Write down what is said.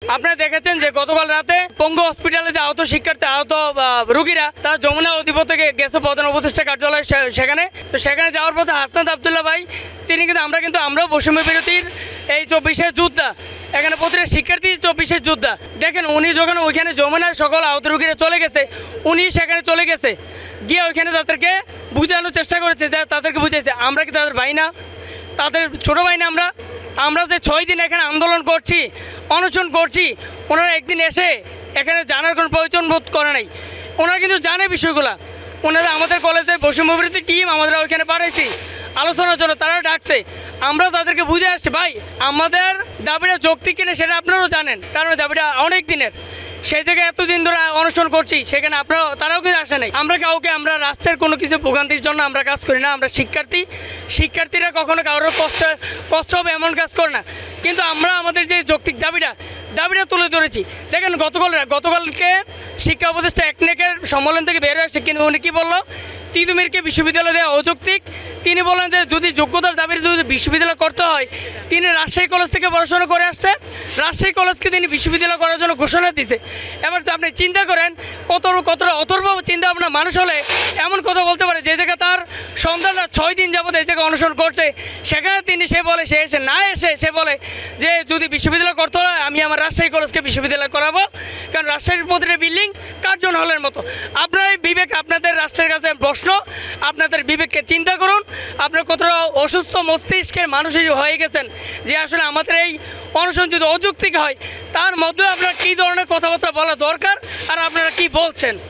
আপনারা দেখেছেন যে গতকাল রাতে পঙ্গু হসপিটালে যে আহত শিক্ষার্থী আহত রোগীরা তারা যমুনা অধিপতি গেছে প্রধান উপদেষ্টা কার্যালয় সেখানে যাওয়ার পথে হাসনাত আবদুল্লাহ ভাই তিনি কিন্তু আমরাও বৈষম্য বিরতির এই 24-এর যোদ্ধা, এখানে প্রতিটা শিক্ষার্থী 24-এর যোদ্ধা। দেখেন উনি যখন ওইখানে যমুনার সকল আহত রোগীরা চলে গেছে, উনি সেখানে চলে গেছে গিয়ে ওইখানে তাদেরকে বোঝানোর চেষ্টা করেছে, যে তাদেরকে বুঝেছে আমরা কি তাদের ভাই না, তাদের ছোটো ভাই না। আমরা যে 6 দিন এখানে আন্দোলন করছি, অনশন করছি, ওনারা একদিন এসে এখানে জানার কোনো প্রয়োজন বোধ করে নাই। ওনারা কিন্তু জানে বিষয়গুলো। ওনারা আমাদের কলেজের বৈষম্যবিরোধী টিম আমাদের ওইখানে পাঠাইছি আলোচনার জন্য, তারা ডাকছে, আমরা তাদেরকে বুঝে আসছি ভাই আমাদের দাবিটা যৌক্তিক কিনা সেটা আপনারাও জানেন, কারণ দাবিটা অনেক দিনের। সেই জায়গায় এতদিন ধরে অনশন করছি, সেখানে তারাও কিন্তু আসে নাই। আমরা রাষ্ট্রের কোনো কিছু ভোগান্তির জন্য আমরা কাজ করি না। আমরা শিক্ষার্থীরা কখনো কারোর কষ্ট হবে এমন কাজ করে না। কিন্তু আমরা আমাদের যে যৌক্তিক দাবিটা তুলে ধরেছি। দেখেন গতকালকে শিক্ষা উপদেষ্টা একনেকের সম্মেলন থেকে বের হয়েছে, কিন্তু উনি কী বললো, তিতুমিরকে বিশ্ববিদ্যালয় দেওয়া অযৌক্তিক। তিনি বলেন যে যদি যোগ্যতার দাবিতে যদি বিশ্ববিদ্যালয় করতে হয়, তিনি রাজশাহী কলেজ থেকে পড়াশোনা করে আসছে, রাজশাহী কলেজকে তিনি বিশ্ববিদ্যালয় করার জন্য ঘোষণা দিছে। এবার তো আপনি চিন্তা করেন কতটা অথর্ব চিন্তা ভাবনা মানুষ হলে এমন কথা বলতে পারে, যে জায়গায় তার সন্তানরা 6 দিন যাবত এই জায়গায় অনুসরণ করছে, সেখানে সে বলে যে যদি বিশ্ববিদ্যালয় করতে হয় আমি আমার রাজশাহী কলেজকে বিশ্ববিদ্যালয় করাবো, কারণ রাজশাহীর প্রতিটা বিল্ডিং কার্জন হলের মতো। আপনার এই বিবেক, আপনাদের রাষ্ট্রের কাছে প্রশ্ন, আপনাদের বিবেককে চিন্তা করুন। আপনার কতটা অসুস্থ মস্তিষ্কের মানুষ হয়ে গেছেন, যে আসলে আমাদের এই অনশন যদি অযৌক্তিক হয়, তার মধ্যে আপনার কী ধরনের কথাবার্তা বলা দরকার আর আপনারা কি বলছেন।